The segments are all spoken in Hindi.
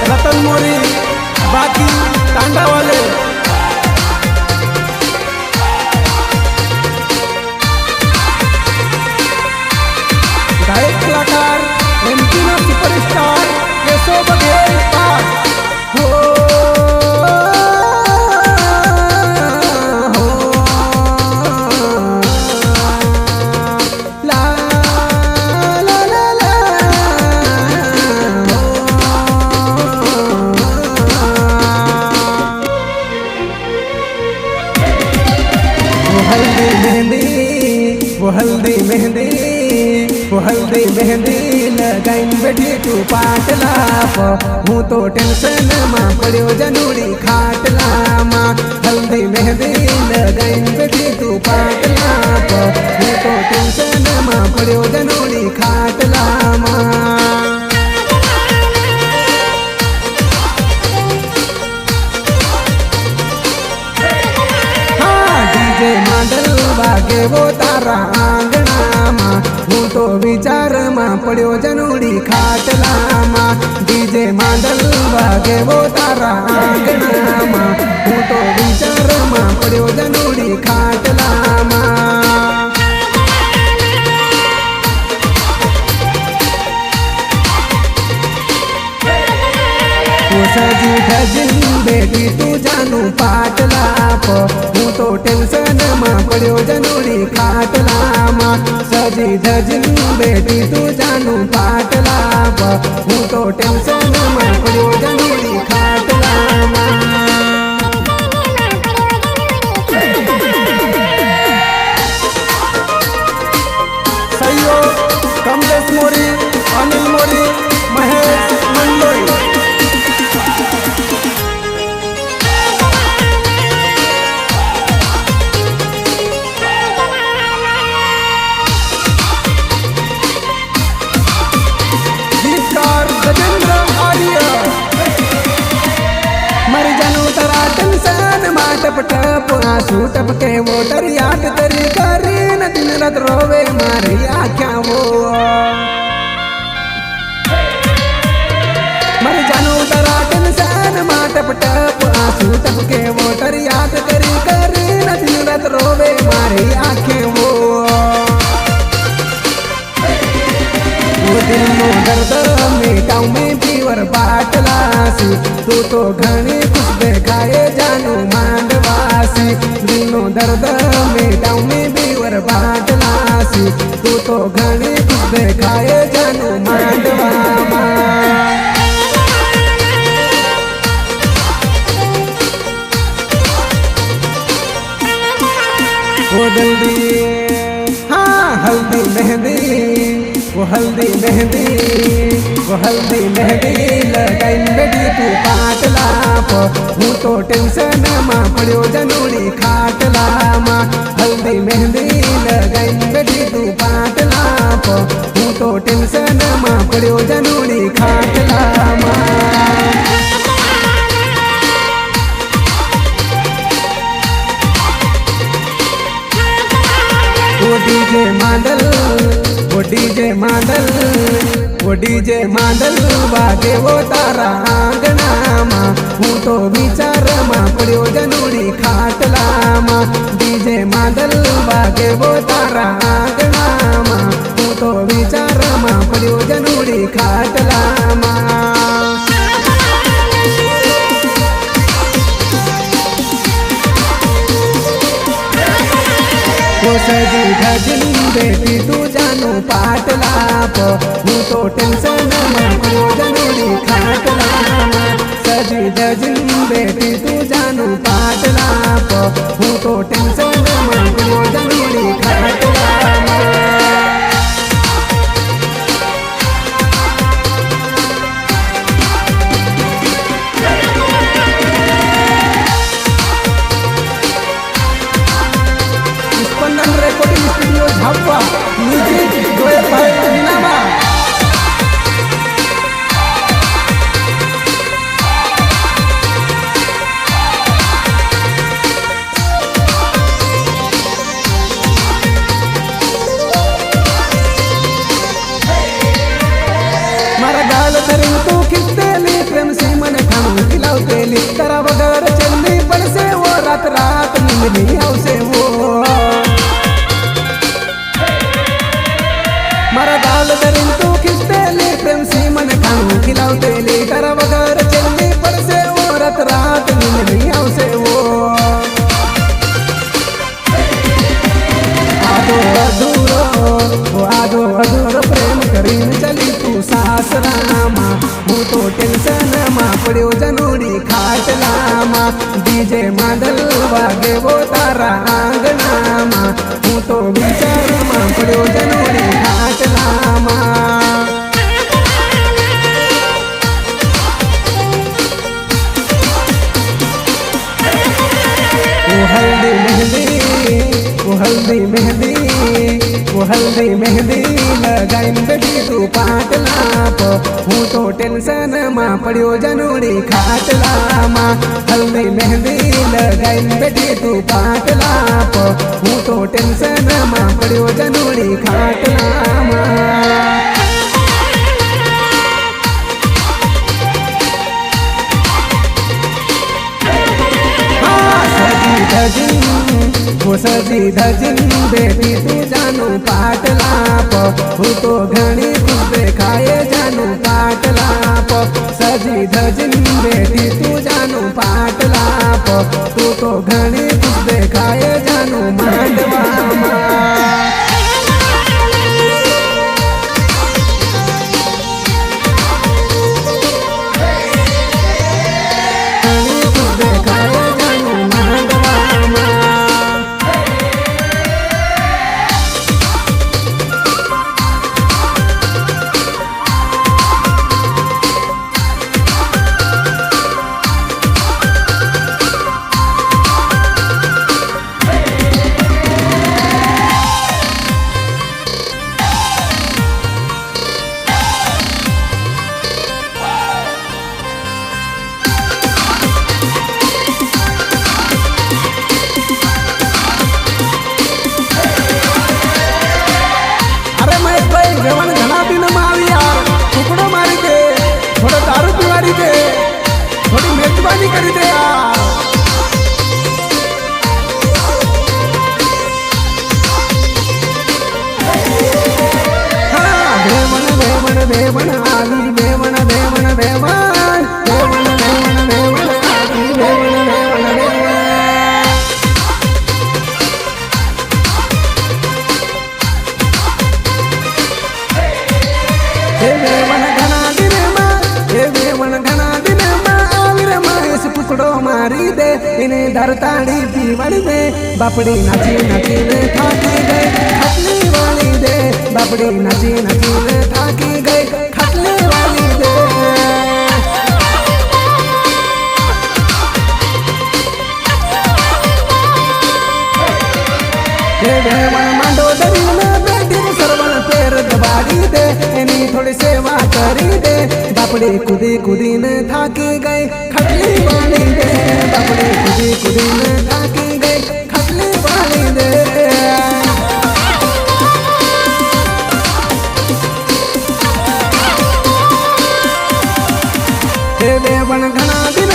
रतन मोरी बाकी टांडा वाले गायक कलाकार एमपीना सुपरस्टार केशव बघेल पाठ हो वो हल्दी मेहंदी लगाइन बैठी तू पाटला हूँ तो टेंशन में पड़ो जनूड़ी खाटला माँ हल्दी मेहंदी लगाइन बैठी तू पाटला हूँ तो टेंशन में पड़ो जनूड़ी खाटला माँ मांडल वागे वो तारा आंगणा माँ हूँ तो विचार माँ पड़ो जनूड़ी खाटला माँ डीजे मांडल वागे वो तारा आंगणा माँ हूँ तो विचार माँ पड़ो जनूड़ी खाटला माँ सजी धजिन बेटी तू जानू पाटला हूँ तो टेंशन में पड़ो जनूड़ी खाटला माँ सजी धजिन बेटी तू जानू पाटला हूँ तो टेंशन में पड़ो जनूड़ी खाटला माँ सहयोग कमलेश मोरी अनिल मोरी महेश मंडोई टप टप आंसू टपके वो याद तेरी करी न दिन रात रोवे मारी आँखा वो मर जानू तरा टेंशन मा टप टप आंसू टपके वो याद तेरी करी न दिन रात रोवे मारी आँखें वो दिल नो दर्द मिटाऊ में पीवर बाटला सी तू तो घनी कुछ देखाए जानू मांडवासी दिल नो दर्द मिटाऊ में पीवर बाटला सी तू तो घनी कुछ देखाए जानू मांडवा वो जल्दी हाँ हल्दी मेहंदी वो हल्दी मेहंदी वो हल्दी मेहंदी लगाइन बेटी तू पाटला हूँ तो टेंशन माँ पड़ो जनूड़ी खाटला माँ हल्दी मेहंदी लगाइन बेटी तू पाटला हूँ तो टेंशन माँ पड़ो जनूड़ी खाटला माँ वो डीजे मांडल वागे वो तारा आंगणा माँ हूँ तो विचार माँ पड़ो जनूड़ी खाटला माँ डीजे मांडल वागे वो तारा आंगणा माँ हूँ तो विचार माँ पड़ो जनूड़ी खाटला माँ सजी धजिन बेटी तू जानू पाटला हूँ तो टेंशन में पड़ो जनूड़ी खाटला सजी धजिन बेटी तू जानू पाटला हूँ तो टेंशन में पड़ो जनूड़ी खाटला रेकॉर्डिंग स्टूडियो झापवा म्यूजिक गोयल भाई नीनामा रात रात निमली आवसे वो मारा गाल दरिन तू खिसतेली प्रेम सी मन खाऊ खिलावतेली तर वगर चलनी पड़से वो रात रात निमली आवसे वो आदो अधूरो प्रेम करीन चली तू सासरामा हूँ तो टेंशन मा पड़ो जनोड़ी खाटलामा डीजे मादल वागे वो तारा आंगनामा हूँ तो विचार मा पड़ो जनोड़ी खाटलामा हल्दी मेहंदी हल्दी मेहंदी हल्दी मेहंदी लगाइन बेटी तू पाटलाप हूँ तो टेंशन मा पड़ो जनोड़ी खाटलामा हल्दी मेहंदी लगाइन बेटी तू पाटलाप हूँ तो टेंशन मा पड़ो जनोड़ी खाटलामा सजी धजिन बेटी तू जानू पाटलाप हूँ तो घनी खुश देखाए जानू पाटलाप सजी धजिन बेटी तू जानू पाटलाप तू तो घनी खुश देखाए जानू मांडवामा जेवण घना दिन मावी यार टुकड़ो मारी दे थोड़ा दारू पिवारी दे थोड़ी मेजबानी करी दे यार हाँ देवन देवन देवन आली देवन देवन देवन देवन देवन देवन आली देवन देवन देवन टुकड़ो मारी दे इन्हें धरताड़ी पीवड़ी दे बापड़ी नाची नाची ने थाकी गई खटली वाली दे बापड़ी नाची नाची ने थाकी गई खटली वाली दे देवन मांडो दरी में बेटी सरवन पैर दबाड़ी दे इन्हीं थोड़ी सेवा करी दे बापड़ी कुदी कुदी ने थाकी गई खटली वाली दे बापड़ी कुदी कुदी ने थाकी गई खटली वाली दे देवन घना दिन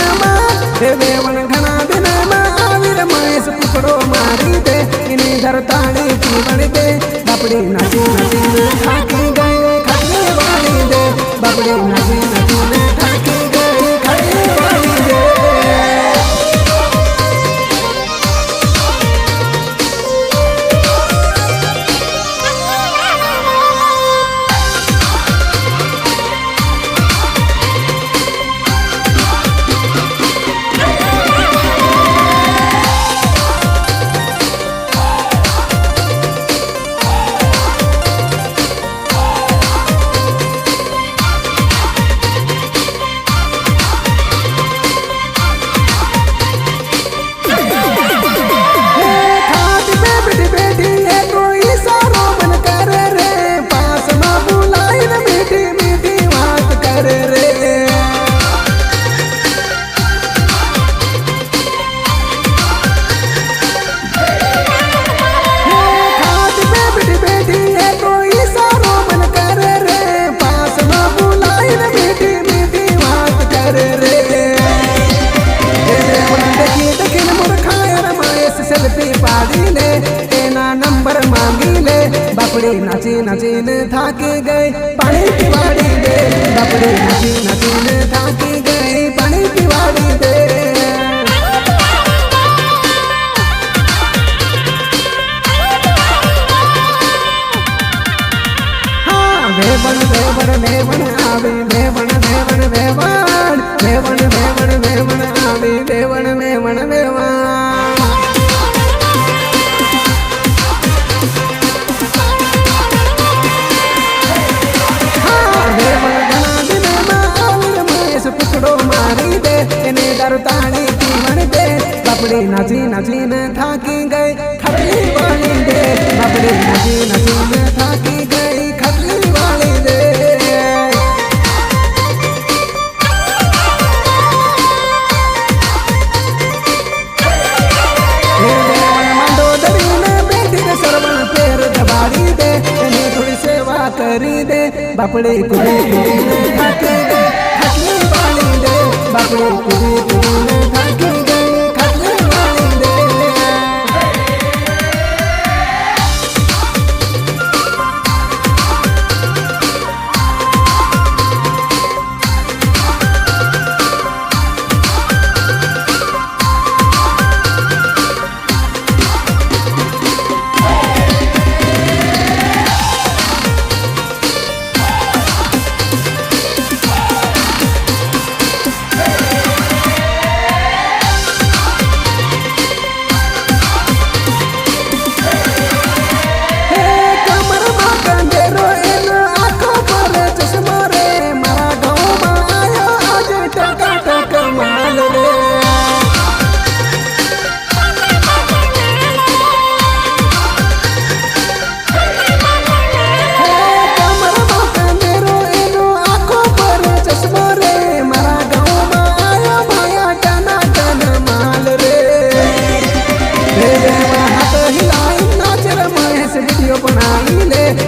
देवन घना दिन आविर माइस टुकड़ो मारी दे इन्हीं धरताड़ी पीवड़ी दे बापड़ी नाची नाची ने थाकी गई खटली वाली दे बापड़ी नाची नाची ने थाकी गई खटली वाली दे बापड़ी नाची नाचीन थाकी गई पानी पिवाड़ी दे, बापड़ी नाची नाचीन थाकी गई पानी पिवाड़ी दे। वेवण वेवण वेवण आवे वेवण वेवण वेवण वेवण वेवण वेवण आवे वेवण वेवण वेवण। वेवण घना दिन में आविर महेश पुकड़ो मारी दे एने दरताड़ी पीवण दे, बापड़ी नाची नाचीन थाकी गई खटली वाली दे, बापड़ी नाची नाचीन थाकी गई खटली वाली दे। मंडोदरी में बैठी दे सरवण पैर दबाड़ी दे एने थोड़ी सेवा करी दे, बापड़ी कुड़ी कुड़ी ने थाकी गई खटली वाली दे, बापड़ी कुड़ी कुड़ी ने थाकी गई खटली वाली दे।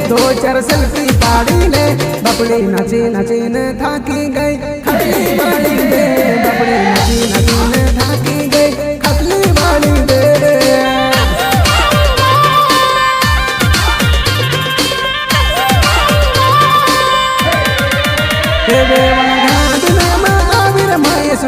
दो चार सेल्फी पाड़ी ले, बापड़ी नाची नाचीन थाकी गई खटली वाली दे, बापड़ी नाची नाचीन थाकी गई खटली वाली दे।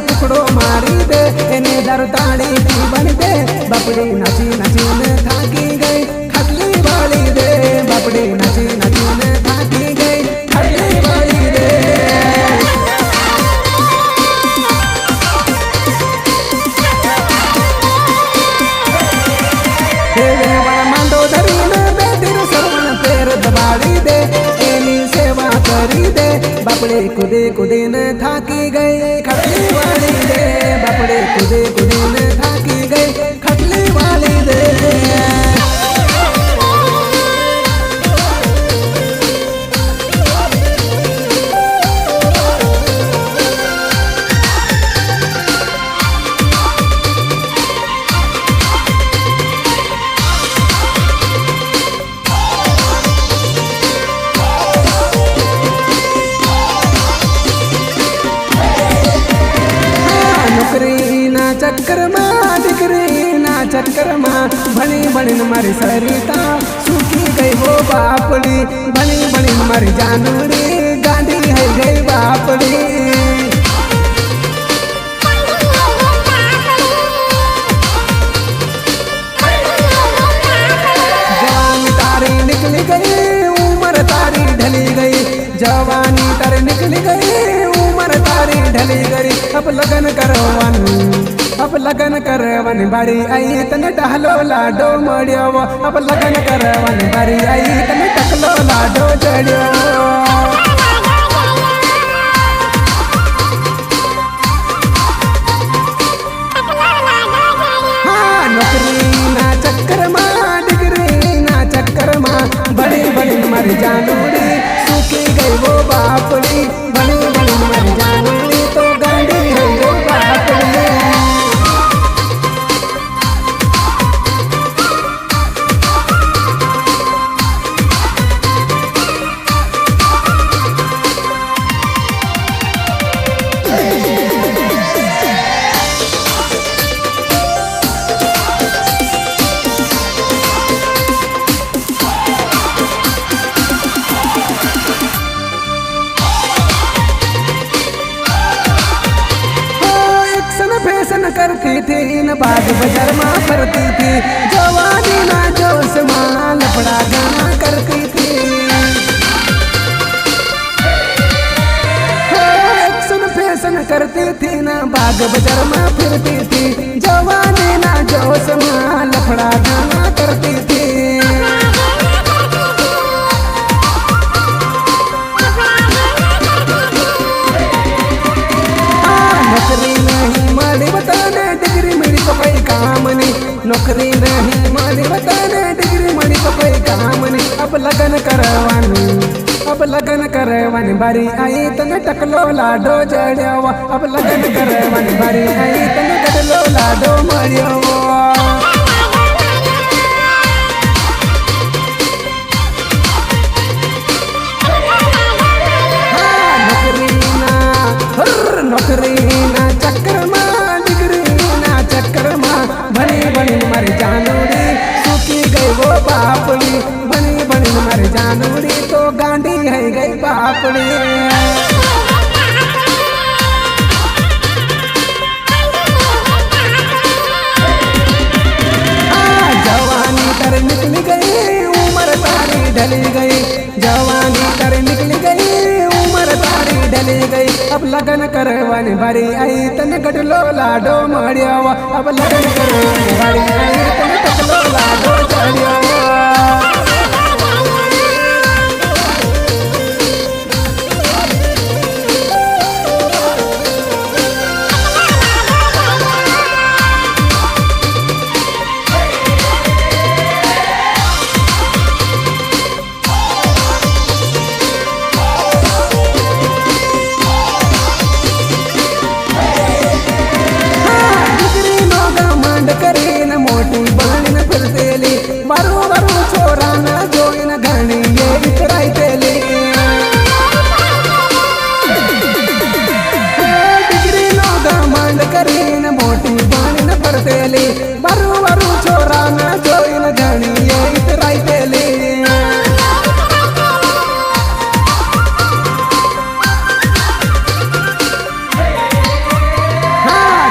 टुकड़ो मारी दे एने दरताड़ी पीवण दे, बापड़ी नाची नाचीन थाकी गई खटली वाली दे, बापड़ी नाची नाचीन थाकी गई खटली वाली दे। मंडोदरी में बैठी सरवण पैर दबाड़ी दे एनी सेवा करी दे, बापड़ी कुदी कुदी ने थाकी गई खटली वाली दे, बापड़ी कुदी कुदी ने थाकी गई खटली वाली दे। चक्कर में डिग्री ना चक्कर में बनी बनी मारी सरिता सूखी गई वो बापड़ी, बनी बनी मारी जानूरी गांधी है गई बापड़ी। जवानी तारी निकली गई उम्र तारी ढली गई, जवानी तारी निकली गई उम्र तारी ढली गई, अब लगन करवानी अब लगन करवन बारी आई तने टहलो लाडो मड़ियो, अब लगन करवन बारी आई तने टकलो लाडो चढ़ियो। हाँ नौकरी ना चक्कर माँ डिग्री ना चक्कर माँ बड़ी बड़ी मर जानूरी सूखी गई वो बापड़ी, बड़ी बड़ी मर जानूरी तो गांधी है वो बापड़ी। करती थी न बाग बाजार में फरती थी, जवानी ना जोश में लफड़ा गाना करती थी। एक्शन फैशन करती थी न बाग बाजार में फिरती थी, जवानी ना जोश में लफड़ा गाना करती थी। नौकरी नहीं माली बताने डिग्री मिली तो कोई काम नहीं, नौकरी नहीं माली बताने डिग्री मिली तो कोई काम नहीं। अब लगन करवानी बारी आई तने टकलो लाडो जड़ियावा, अब लगन करवानी बारी आई तने टकलो लाडो मरियावा। नौकरी ना चक्कर में डिग्री ना चक्कर में बनी बनी मर जानूरी, सूखी गई वो बापड़ी, बनी बनी मर जानूरी तो गांडी है गई बापड़ी। जवानी तर निकल गई उम्र तारी ढली गई, जवानी तर निकल गई उम्र तारी ढली गई। अब लगन करवानी बारी आई तने गडलो लाडो मड़ियावा, अब लगन करवानी बारी आई तने गडलो लाडो चढ़ियावा। मोटी बहन फिरतेली बरू बरू छोरा न जोइन घणी ये इतराई तेली। डिग्री नो घमंड करीन मोटी बहन फिरतेली बरू बरू छोरा न जोइन घणी ये इतराई तेली।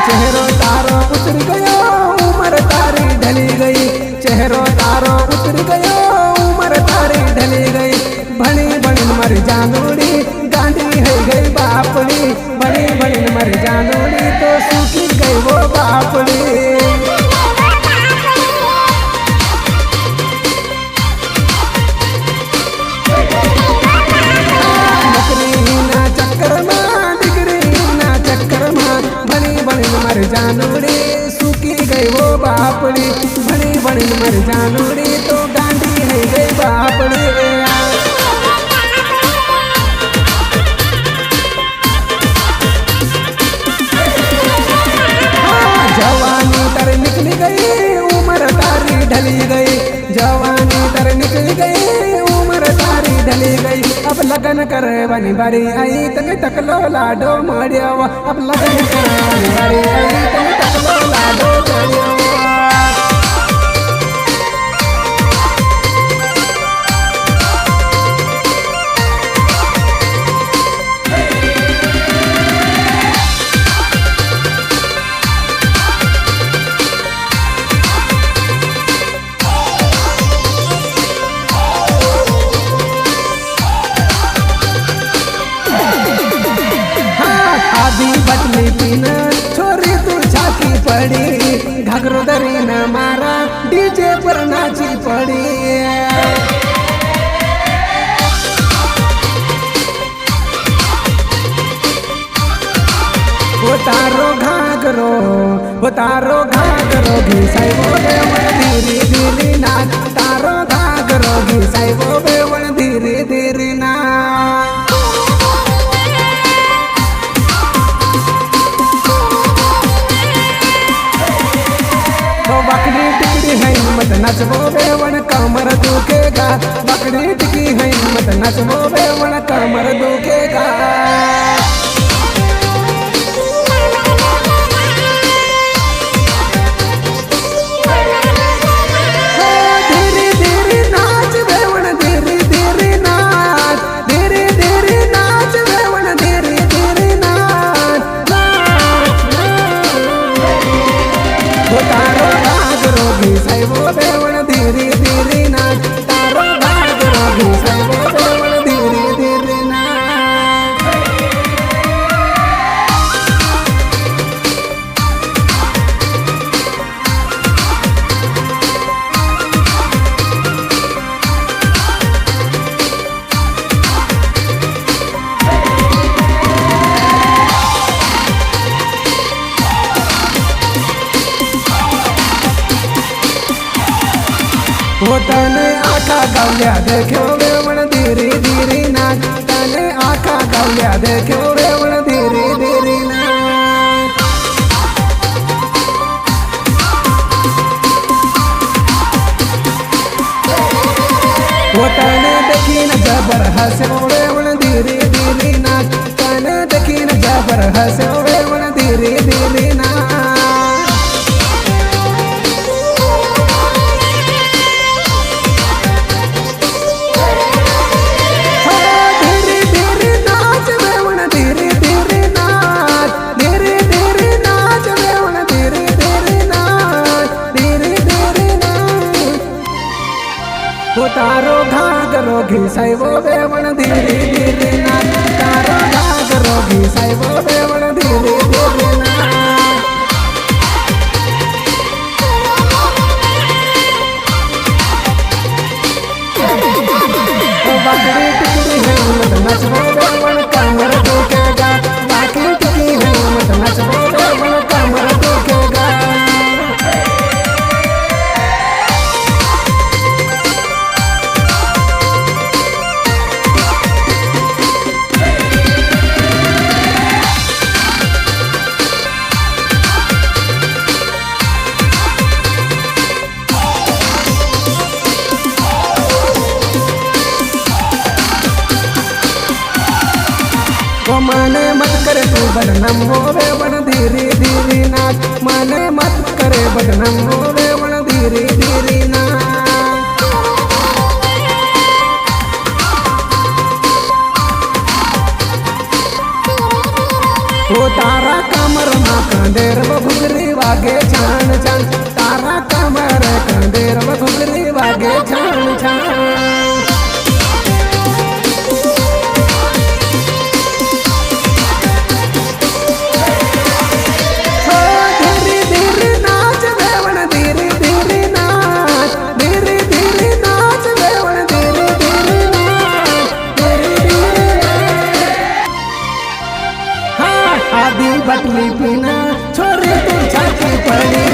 चेहरो तारो उतर गयो उम्र तारी ढली गई, चेहरो तारो उतर गयो उम्र तारी ढली गई। बनी बनी मर जानूरी गांडी है गई बापड़ी, बनी बनी मर जानूरी तो सूखी गई वो बापड़ी। मर जानूरी सूखी गई वो बापड़ी, बड़ी बड़ी मर जानूरी तो गांडी है गई बापड़ी। जवानी तर निकल गई उम्र तारी ढली गई, जवानी तर निकल गई उम्र तारी ढली गई। अब लगन करवानी बारी आई तने टकलो लाडो मड़ियावा, अब लगन करवानी बारी आई तने टकलो लाडो चढ़ियावा। बटली पीन छोरी तू झाकी पड़ी, घाघरो दरी न मारा डीजे पर नाची पड़ी। तारो घाघरो घिसाई वो बेवण धीरे धीरे नाच, तारो घाघरो घिसाई वो बेवण धीरे धीरे नाच। बकरी टिकड़ी है मत नचबो बेवण कमर दुखेगा, बकरी टिकी है मत नचबो बेवण कमर दुखेगा। तने आखा गावल्या देखो वेवण धीरे धीरे नाच तने आखा गावल्या देखो वेवण धीरे धीरे नाच वो तने देखी न जबर हंसे वेवण धीरे धीरे नाच तने देखी न जबर हंसे वेवण धीरे धीरे नाच तारो घागरो घिसाइवो वेवण धीरे धीरे नाच तारो घागरो घिसाइवो वेवण धीरे धीरे नाच बाकड़ी टिकड़ी है मत नचवो वेवण कमर दुखेगा बाकड़ी टिकड़ी है मत नचवो वेवण कमर दुखेगा वो माने मत करे तू बदनाम होवे बन धीरे धीरे नाच माने मत करे बदनाम होवे बन धीरे धीरे नाच वो तारा कमर मा कंदेर घुगरी वागे छान छान तारा कमर कंदेर घुगरी वागे छान छान बटली पीना छोरी तू छाती पड़ी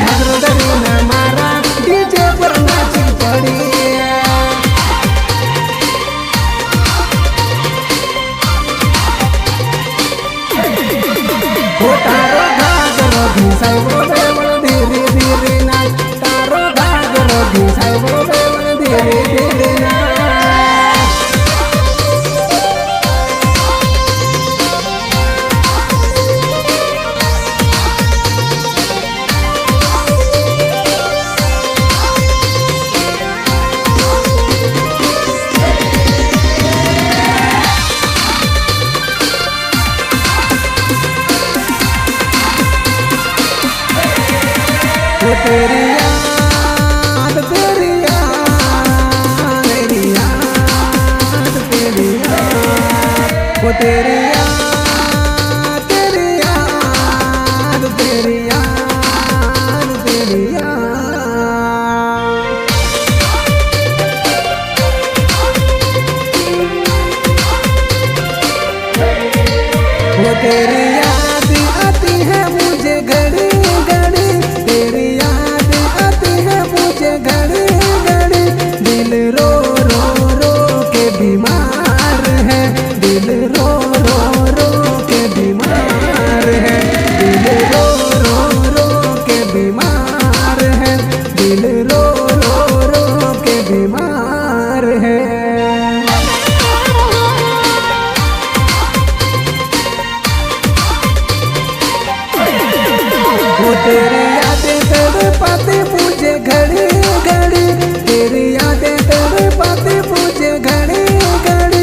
भद्रदरी न मारा डीजे पर नाची पड़ी वो तारो घागरो घिसाइवो वेवण धीरे धीरे नाच तारो घागरो घिसाइवो वेवण धीरे धीरे नाच तेरी याद तेरी याद मेरी याद तेरी याद वो तेरी याद तेरी याद तेरी याद तेरी याद वो तेरी याद आती है मुझे घड़ी घड़ी तेरी याद आती है मुझे घड़ी घड़ी दिल रो रो रो के बीमार है दिल रो रो रो के बीमार है दिल रो रो रो के बीमार है दिल रो रो रो के बीमार है वो तेरी यादें तड़पाती मुझे घड़ी घड़ी तेरी यादें तड़पाती मुझे घड़ी घड़ी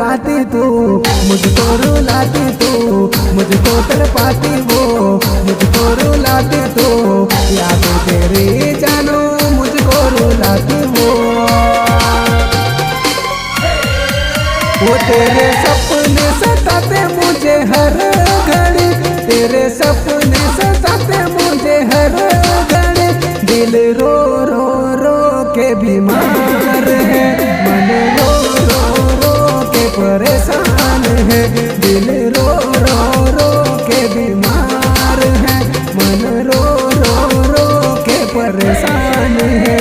तड़पाती तू, मुझको रुलाती तू, मुझको तड़पाती वो, मुझको रुलाती तू, याद तेरी जानो मुझको रुलाती वो तेरे सपने सताते मुझे हर घड़ी, तेरे सपने सताते मुझे हर घड़ी, दिल रो रो रो के बीमार है, मन रो रो रो के परेशान है, दिल रो रो रो के बीमार है, मन रो रो रो के परेशान है।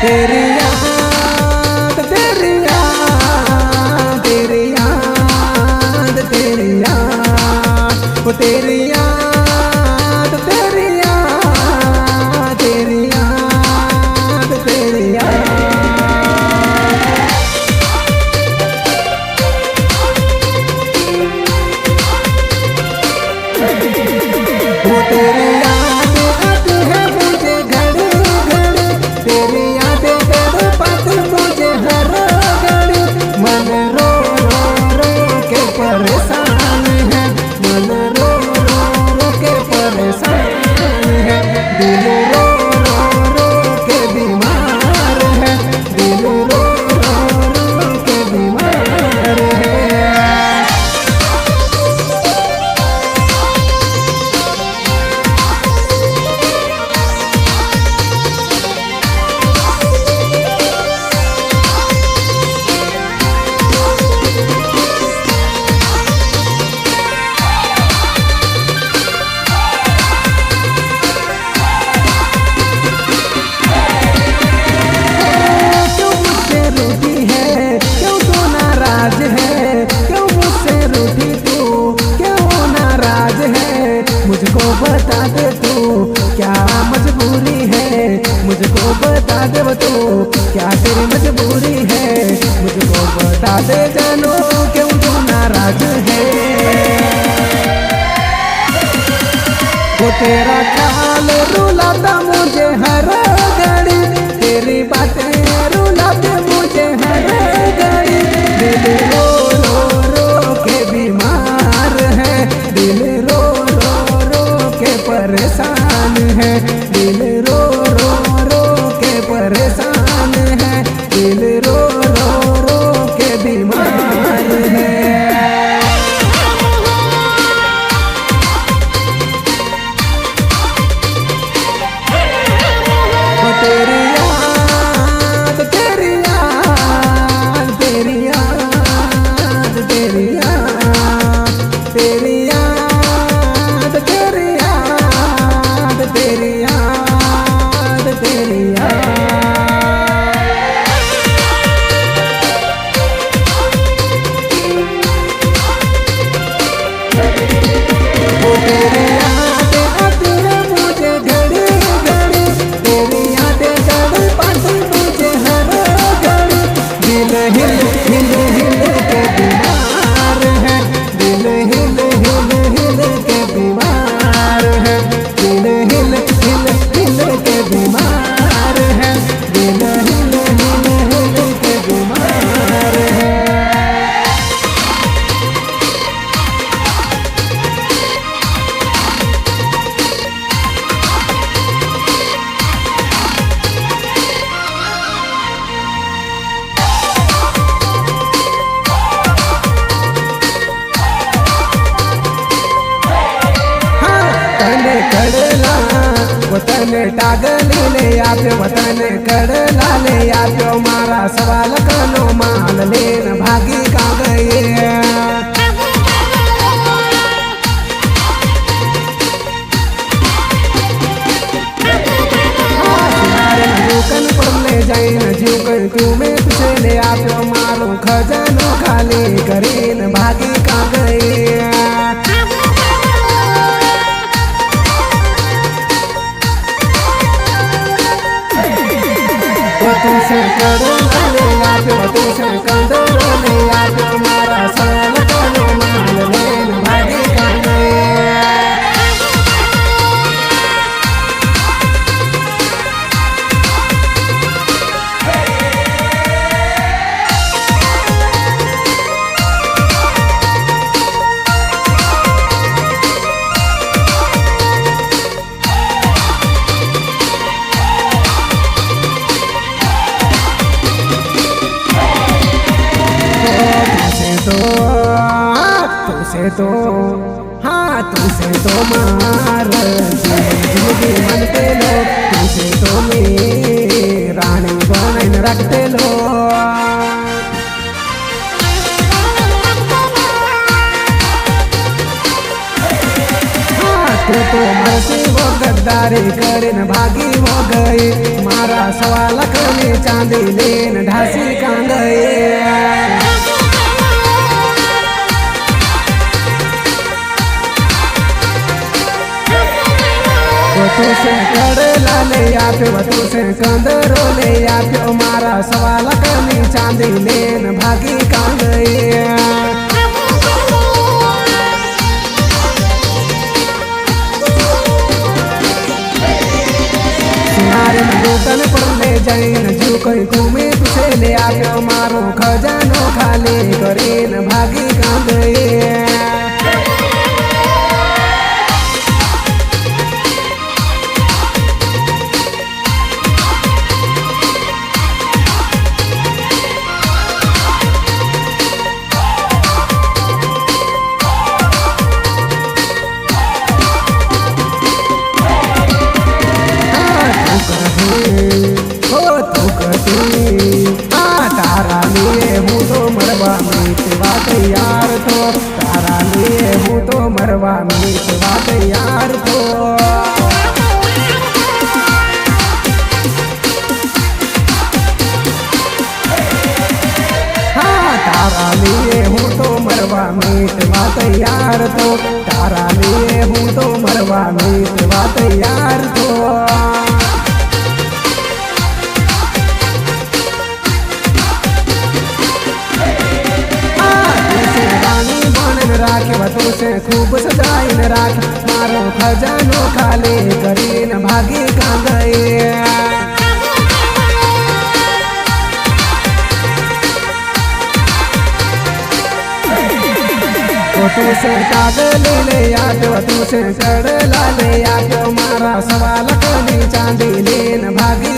तेरी याद तेरी याद तेरी याद तेरी याद वो तेरी याद तेरी याद तेरी याद तेरी याद वो तेरी याद आती है मुझे घड़ी घड़ी, तेरी मुझे हर घड़ी, मन रो रो रो के परेशान है, मन रो रो रो के परेशान है, दिल रो रो रो के बीमार है, दिल रो रो रो के बीमार है। मुझको बता दे तू क्या मजबूरी है, मुझको बता दे तू क्या तेरी मजबूरी है, मुझको बता दे जानो क्यों तू नाराज है। वो तेरा ख्याल रुलाता मुझे हर घड़ी, तेरी बातें रुलाते मुझे हर घड़ी, दिल रो रो रो के बीमार है, दिल रो परेशान है, दिल रो रो रो के परेशान है, दिल रो रो रो के बीमार है। तेरी याद तेरी याद तेरी याद तेरी याद तेरी याद तेरी याद तेरी याद तेरी याद वो तेरी याद आती है मुझे घड़ी घड़ी, तेरी यादें तड़पाती मुझे हर घड़ी, दिल हिल हिल हिल के बीमार है, दिल हिल हिल हिल के बीमार है, दिल हिल हिल हिल के बीमार है, दिल हिल हिल हिल के बीमार है। कड़ला वतन टागली ले आप्यो, वतन कड़ला ले आप्यो, मारा सवाल कनो माल लेन भागी का गए। जुकन पर ले जाए न जुकन क्यों में तुझे ले आप्यो, मारो खजानो खाली करीन भागी का गए। तुझसे कड़ला ले आप्यो, तुझसे कड़ला ले आप्यो, मारा सवाल कनो माल लेन भागी का गए। तो हाँ तुझसे तो मार जिंदगी मनते लो तुझसे तो मी रानी बनाईन रखते लो तू तो मरसी वो गद्दारी करीन भागी हो गई मारा सवाल कमी चांदी लेन ढासी कां गई तुसे कड़ला ले आप्यो तुसे कंदरो ले आप्यो मारा सवाल कमी चांदी लेन भागी कां गई दुकान पर ले जाइन जो कोई तुम्हें तुझे ले आप्यो मारो खजानो खाली करीन भागी कां गई तारा लिए हूँ तो मरवा मीतवा तैयार तो तारा लिए हूँ तो मरवा मीतवा तैयार तो हाँ तारा लिए हूँ तो मरवा मीतवा तैयार तो तारा लिए हूँ तो मरवा मीतवा तैयार तो राखे तुसे खूब सजाइन राख मारो खजानो खाली करीन भागी कां गई तुसे कागल ले आप्यो तुसे कड़ला ले आप्यो मारा सवाल कमी चांदी लेन भागी